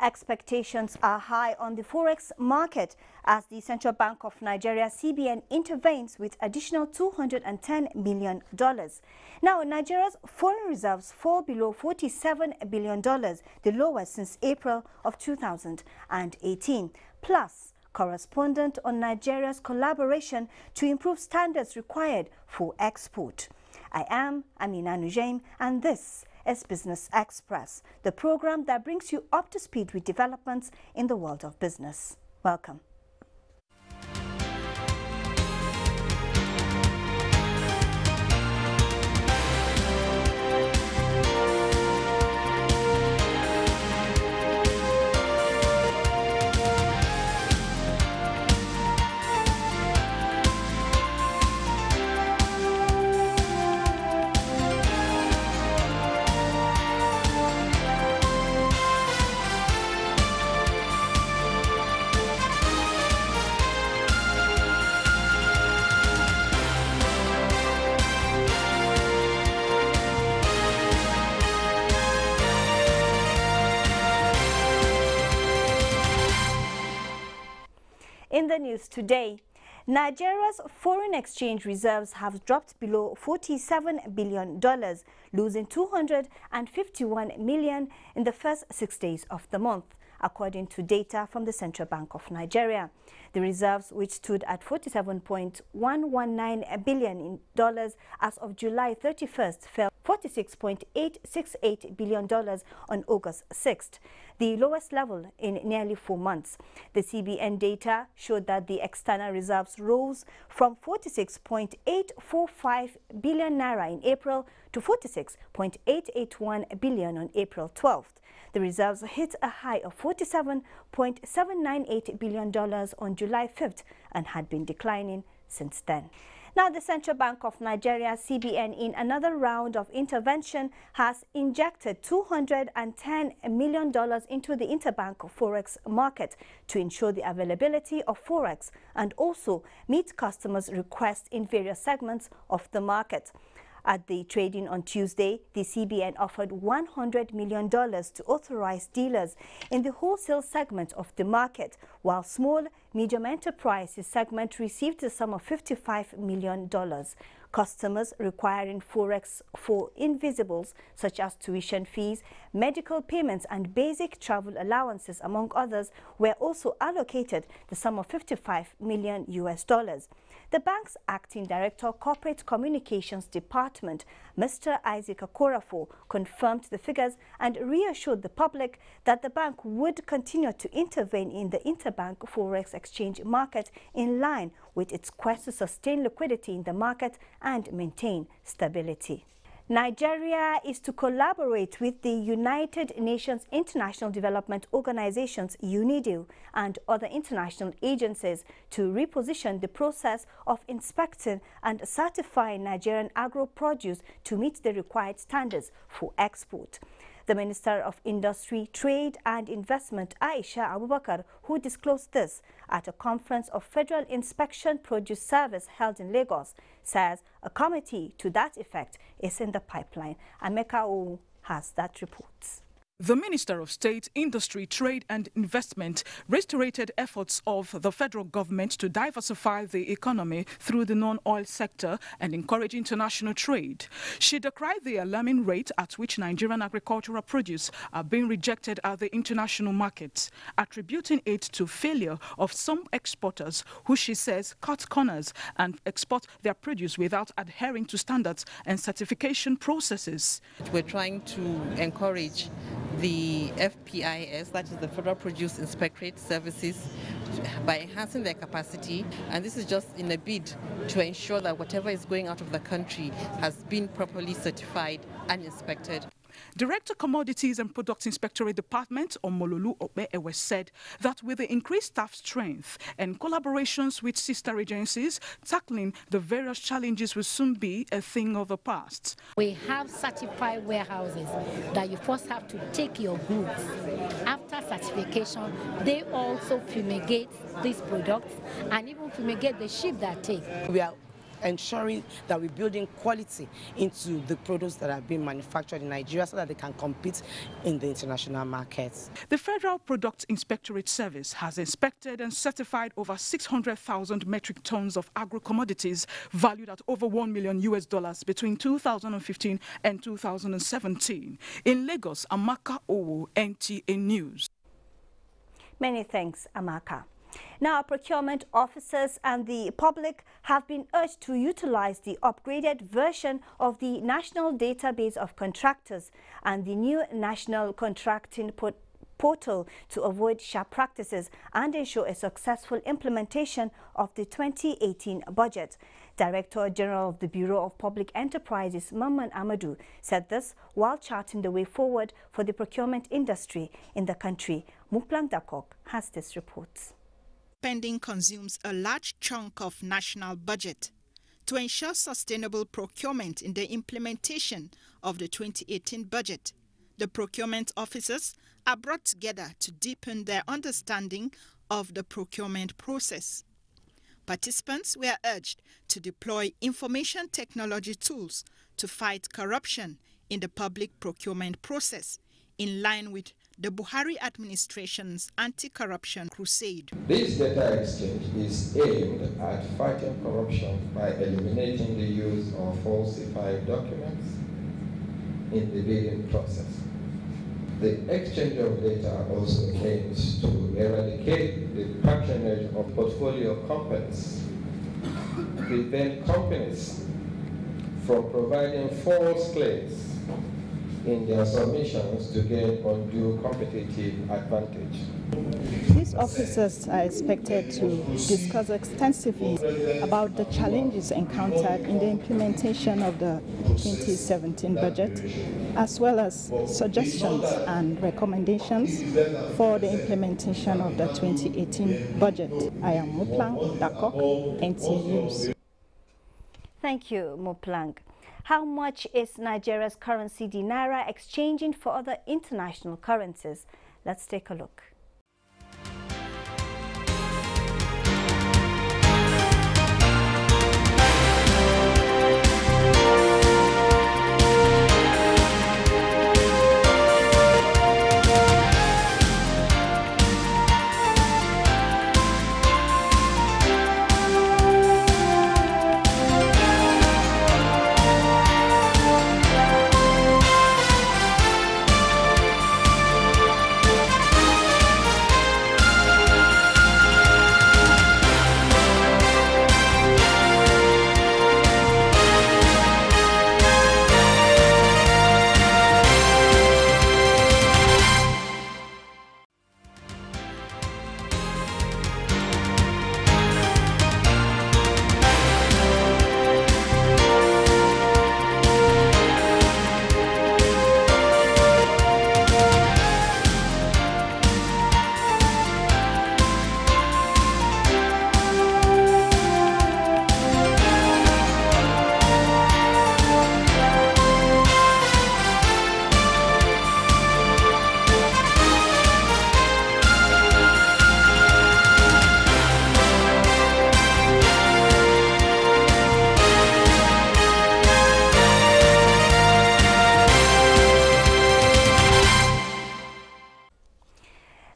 Expectations are high on the forex market as the Central Bank of Nigeria, CBN, intervenes with additional $210 million. Now, Nigeria's foreign reserves fall below $47 billion, the lowest since April of 2018. Plus, correspondent on Nigeria's collaboration to improve standards required for export. I am Amina Nujaim, and this is Business Express, the program that brings you up to speed with developments in the world of business. Welcome. In the news today, Nigeria's foreign exchange reserves have dropped below $47 billion, losing $251 million in the first 6 days of the month, according to data from the Central Bank of Nigeria. The reserves, which stood at $47.119 billion as of July 31st, fell $46.868 billion on August 6th, the lowest level in nearly 4 months. The CBN data showed that the external reserves rose from 46.845 billion naira in April to 46.881 billion on April 12th. The reserves hit a high of $47.798 billion on July 5th and had been declining since then. Now, the Central Bank of Nigeria, CBN, in another round of intervention, has injected $210 million into the interbank forex market to ensure the availability of forex and also meet customers' requests in various segments of the market. At the trading on Tuesday, the CBN offered $100 million to authorized dealers in the wholesale segment of the market, while small, medium enterprises segment received the sum of $55 million. Customers requiring forex for invisibles such as tuition fees, medical payments and basic travel allowances, among others, were also allocated the sum of $55 million. The bank's acting director, Corporate Communications Department, Mr. Isaac Akorafo, confirmed the figures and reassured the public that the bank would continue to intervene in the interbank forex exchange market in line with its quest to sustain liquidity in the market and maintain stability. Nigeria is to collaborate with the United Nations International Development Organizations, UNIDO, and other international agencies to reposition the process of inspecting and certifying Nigerian agro-produce to meet the required standards for export. The Minister of Industry, Trade and Investment, Aisha Abubakar, who disclosed this at a conference of Federal Inspection Produce Service held in Lagos, says a committee to that effect is in the pipeline. Ameka O has that report. The Minister of State, Industry, Trade and Investment reiterated efforts of the federal government to diversify the economy through the non-oil sector and encourage international trade. She decried the alarming rate at which Nigerian agricultural produce are being rejected at the international markets, attributing it to failure of some exporters who, she says, cut corners and export their produce without adhering to standards and certification processes. We're trying to encourage the FPIS, that is the Federal Produce Inspectorate Services, by enhancing their capacity, and this is just in a bid to ensure that whatever is going out of the country has been properly certified and inspected. Director Commodities and Products Inspectorate Department, Omololu Okpe-Ewe, said that with the increased staff strength and collaborations with sister agencies, tackling the various challenges will soon be a thing of the past. We have certified warehouses that you first have to take your goods. After certification, they also fumigate these products and even fumigate the ship that take. We are ensuring that we're building quality into the products that are being manufactured in Nigeria so that they can compete in the international markets. The Federal Product Inspectorate Service has inspected and certified over 600,000 metric tons of agro-commodities valued at over $1 million between 2015 and 2017. In Lagos, Amaka Owo, NTA News. Many thanks, Amaka. Now, procurement officers and the public have been urged to utilize the upgraded version of the National Database of Contractors and the new National Contracting Portal to avoid sharp practices and ensure a successful implementation of the 2018 budget. Director General of the Bureau of Public Enterprises, Mamman Amadou, said this while charting the way forward for the procurement industry in the country. Muplang Dakok has this report. Spending consumes a large chunk of national budget. To ensure sustainable procurement in the implementation of the 2018 budget, the procurement officers are brought together to deepen their understanding of the procurement process. Participants were urged to deploy information technology tools to fight corruption in the public procurement process, in line with the Buhari administration's anti-corruption crusade. This data exchange is aimed at fighting corruption by eliminating the use of falsified documents in the bidding process. The exchange of data also aims to eradicate the patronage of portfolio companies, prevent companies from providing false claims in their submissions to gain undue competitive advantage. These officers are expected to discuss extensively about the challenges encountered in the implementation of the 2017 budget, as well as suggestions and recommendations for the implementation of the 2018 budget. I am Muplang Dakok, NTA News. Thank you, Muplang. How much is Nigeria's currency, the Naira, exchanging for other international currencies? Let's take a look.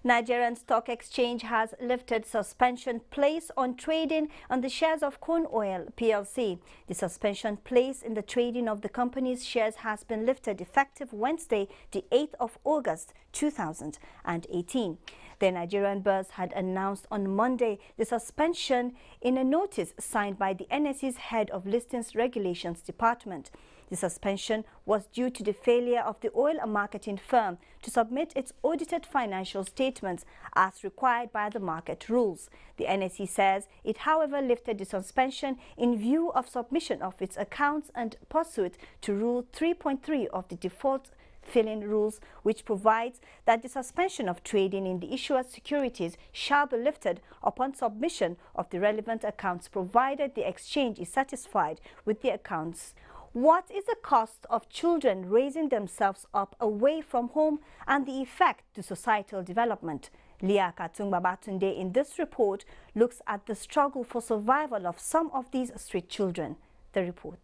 Nigerian Stock Exchange has lifted suspension placed on trading on the shares of Corn Oil PLC. The suspension placed in the trading of the company's shares has been lifted effective Wednesday, the 8th of August 2018. The Nigerian Bourse had announced on Monday the suspension in a notice signed by the NSE's head of Listings Regulations Department. The suspension was due to the failure of the oil marketing firm to submit its audited financial statements as required by the market rules. The NSE says it, however, lifted the suspension in view of submission of its accounts and pursuant to Rule 3.3 of the Default Filing Rules, which provides that the suspension of trading in the issuer's securities shall be lifted upon submission of the relevant accounts, provided the exchange is satisfied with the accounts. What is the cost of children raising themselves up away from home and the effect to societal development? Leah Katung-Babatunde in this report looks at the struggle for survival of some of these street children. The report.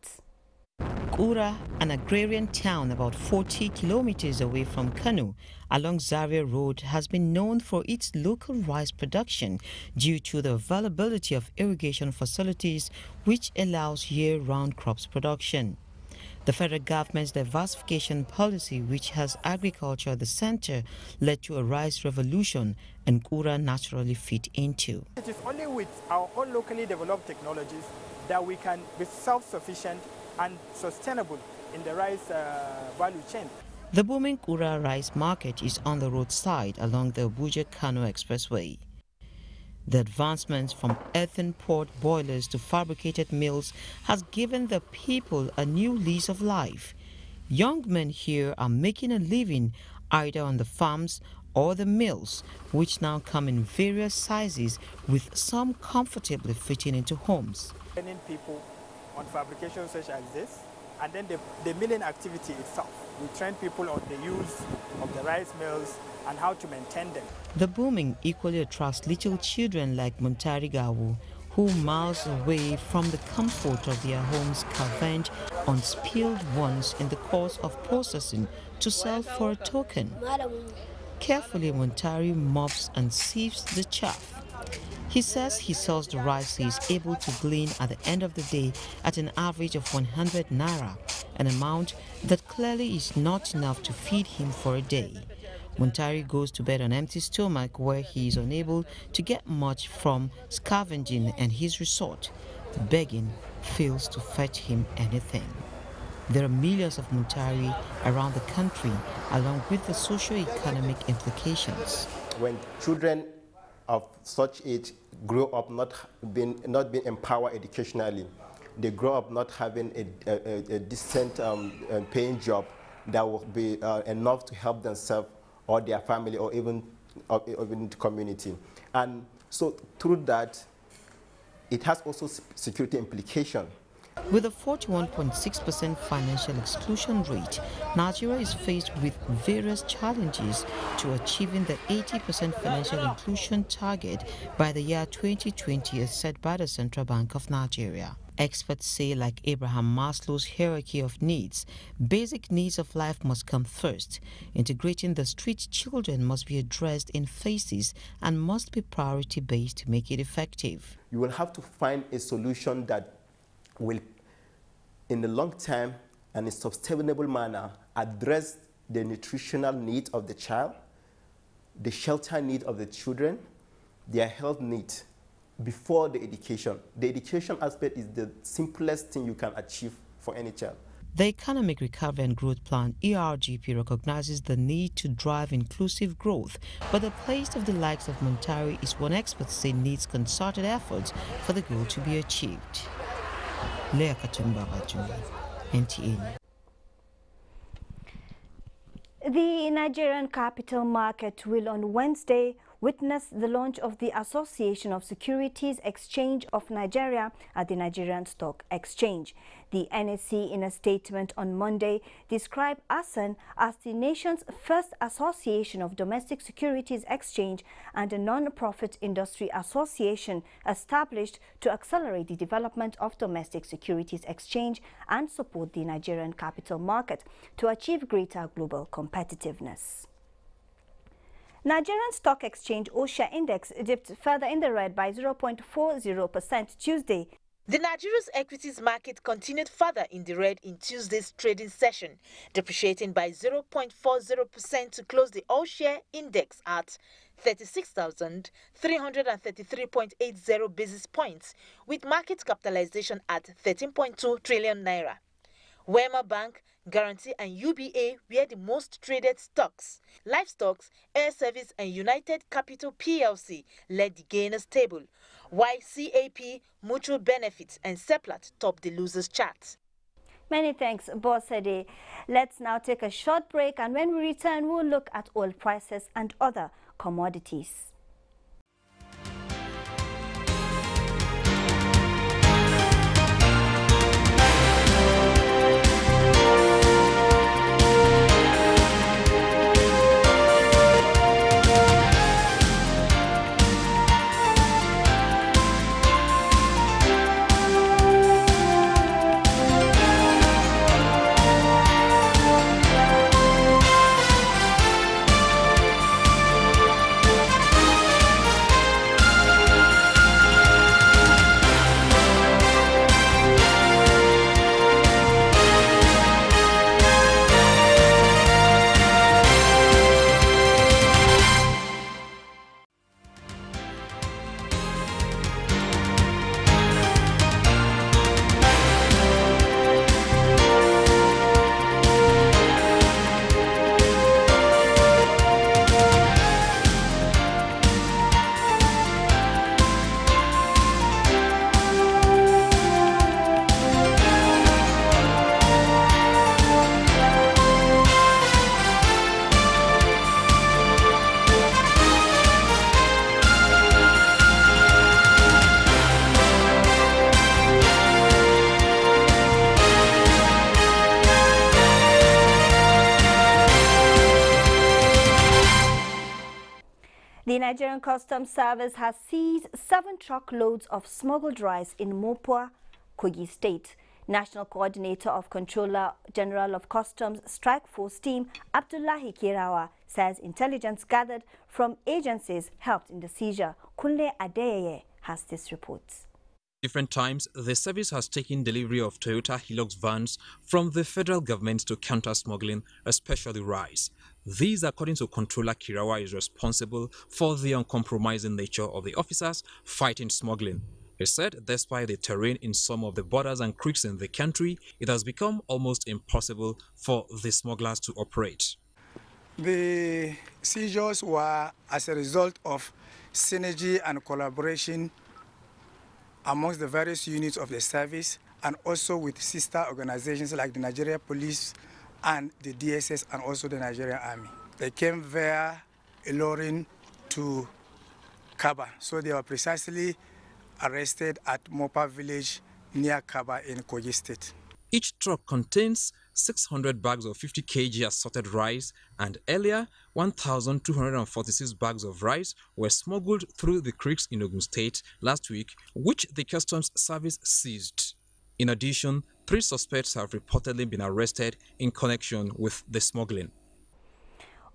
Kura, an agrarian town about 40 kilometers away from Kano, along Zaria Road, has been known for its local rice production due to the availability of irrigation facilities which allows year-round crops production. The federal government's diversification policy, which has agriculture at the center, led to a rice revolution, and Kura naturally fit into. It is only with our own locally developed technologies that we can be self-sufficient and sustainable in the rice value chain. The booming Kura rice market is on the roadside along the Abuja-Kano Expressway. The advancements from earthen pot boilers to fabricated mills has given the people a new lease of life. Young men here are making a living either on the farms or the mills, which now come in various sizes, with some comfortably fitting into homes. Training people on fabrication such as this, and then the milling activity itself. We train people on the use of the rice mills and how to maintain them. The booming equally attracts little children like Muntari Gawu, who miles away from the comfort of their homes scavenge on spilled ones in the course of processing to sell for a token. Carefully, Muntari mops and sieves the chaff. He says he sells the rice he is able to glean at the end of the day at an average of 100 naira, an amount that clearly is not enough to feed him for a day. Muntari goes to bed on empty stomach, where he is unable to get much from scavenging, and his resort, begging, fails to fetch him anything. There are millions of Muntari around the country, along with the socio-economic implications. When children of such age grow up not being empowered educationally, they grow up not having a decent paying job that will be enough to help themselves or their family or even the community. And so through that, it has also security implication. With a 41.6% financial exclusion rate, Nigeria is faced with various challenges to achieving the 80% financial inclusion target by the year 2020 as set by the Central Bank of Nigeria. Experts say, like Abraham Maslow's hierarchy of needs, basic needs of life must come first. Integrating the street children must be addressed in phases and must be priority-based to make it effective. You will have to find a solution that will, in the long term and in a sustainable manner, address the nutritional need of the child, the shelter need of the children, their health need, before the education. The education aspect is the simplest thing you can achieve for any child. The Economic Recovery and Growth Plan, ERGP, recognizes the need to drive inclusive growth, but the place of the likes of Muntari is one experts say needs concerted efforts for the goal to be achieved. Leah Katung-Babatunde, NTA. The Nigerian capital market will on Wednesday witness the launch of the Association of Securities Exchange of Nigeria at the Nigerian Stock Exchange. The NSE, in a statement on Monday, described ASEN as the nation's first association of domestic securities exchange and a non-profit industry association established to accelerate the development of domestic securities exchange and support the Nigerian capital market to achieve greater global competitiveness. Nigerian Stock Exchange OSHA Index dipped further in the red by 0.40% Tuesday. The Nigeria's equities market continued further in the red in Tuesday's trading session, depreciating by 0.40% to close the all-share index at 36,333.80 basis points, with market capitalization at 13.2 trillion naira. Wema Bank, Guarantee and UBA were the most traded stocks. Livestock, Air Service and United Capital PLC led the gainers table, while CAP, Mutual Benefits and Seplat topped the losers chart. Many thanks, Bosede. Let's now take a short break, and when we return, we'll look at oil prices and other commodities. Nigerian Customs Service has seized 7 truckloads of smuggled rice in Mopua, Kogi State. National Coordinator of Controller General of Customs Strike Force Team Abdullahi Kirawa says intelligence gathered from agencies helped in the seizure. Kunle Adeyeye has this report. Different times, the service has taken delivery of Toyota Hilux vans from the federal government to counter smuggling, especially rice. These, according to Controller Kirawa, is responsible for the uncompromising nature of the officers fighting smuggling. He said despite the terrain in some of the borders and creeks in the country, it has become almost impossible for the smugglers to operate. The seizures were as a result of synergy and collaboration amongst the various units of the service and also with sister organizations like the Nigeria Police and the DSS and also the Nigerian Army. They came via Ilorin to Kaba, so they were precisely arrested at Mopa village near Kaba in Kogi State. Each truck contains 600 bags of 50 kg assorted rice, and earlier 1,246 bags of rice were smuggled through the creeks in Ogun State last week, which the Customs Service seized. In addition, 3 suspects have reportedly been arrested in connection with the smuggling.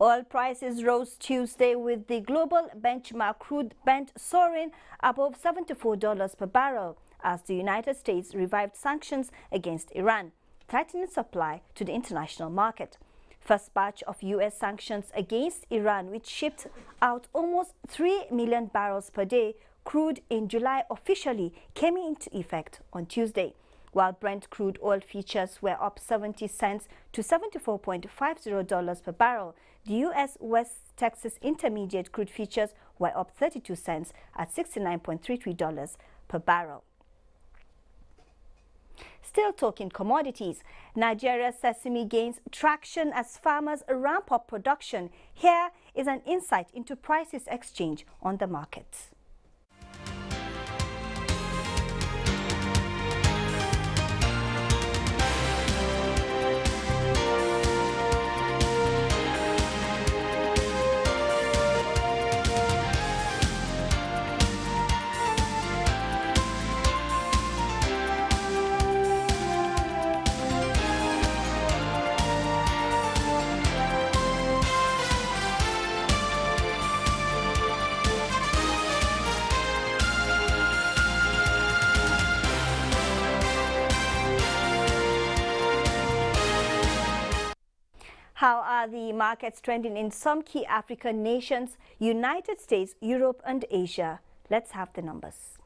Oil prices rose Tuesday with the global benchmark crude Brent soaring above $74 per barrel as the United States revived sanctions against Iran, tightening supply to the international market. First batch of U.S. sanctions against Iran, which shipped out almost 3 million barrels per day crude in July, officially came into effect on Tuesday. While Brent crude oil futures were up 70 cents to $74.50 per barrel, the U.S. West Texas Intermediate crude futures were up 32 cents at $69.33 per barrel. Still talking commodities, Nigeria's sesame gains traction as farmers ramp up production. Here is an insight into prices exchanged on the market. How are the markets trending in some key African nations, United States, Europe and Asia? Let's have the numbers.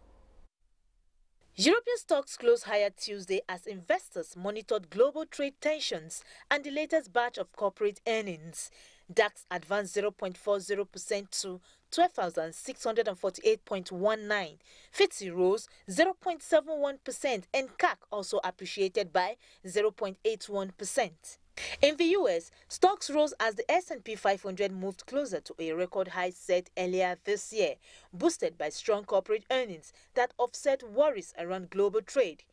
European stocks closed higher Tuesday as investors monitored global trade tensions and the latest batch of corporate earnings. DAX advanced 0.40% to 12,648.19. FTSE rose 0.71% and CAC also appreciated by 0.81%. In the US, stocks rose as the S&P 500 moved closer to a record high set earlier this year, boosted by strong corporate earnings that offset worries around global trade.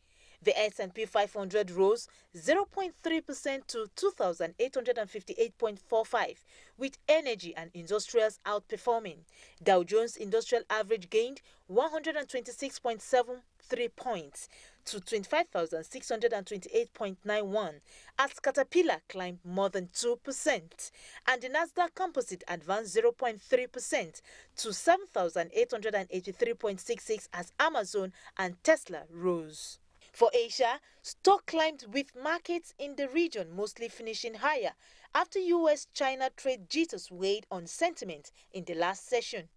The S&P 500 rose 0.3% to 2,858.45, with energy and industrials outperforming. Dow Jones Industrial Average gained 126.73 points to 25,628.91 as Caterpillar climbed more than 2%, and the Nasdaq Composite advanced 0.3% to 7,883.66 as Amazon and Tesla rose. For Asia, stock climbed with markets in the region mostly finishing higher after U.S.-China trade jitters weighed on sentiment in the last session.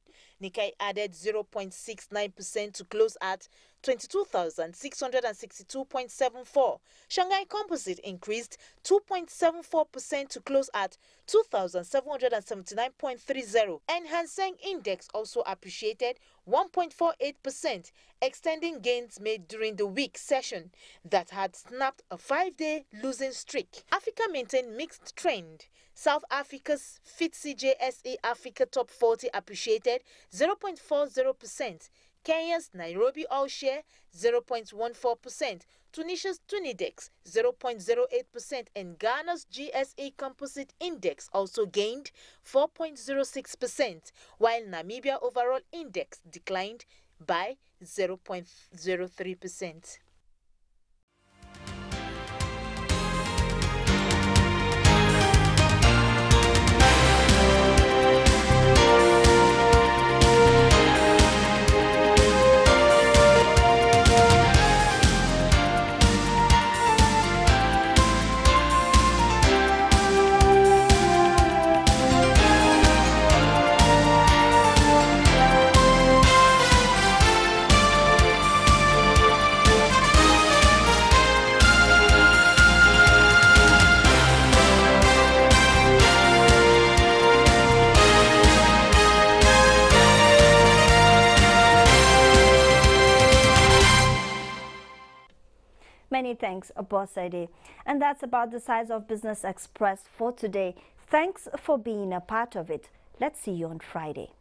Nikkei added 0.69% to close at 22,662.74. Shanghai Composite increased 2.74% to close at 2,779.30. And Hang Seng Index also appreciated 1.48%, extending gains made during the week session that had snapped a 5-day losing streak. Africa maintained mixed trend. South Africa's FTSE JSE Africa Top 40 appreciated 0.40%, Kenya's Nairobi All Share 0.14%, Tunisia's Tunidex 0.08%, and Ghana's GSA Composite Index also gained 4.06%, while Namibia Overall Index declined by 0.03%. Many thanks, Obosede. And that's about the Size of Business Express for today. Thanks for being a part of it. Let's see you on Friday.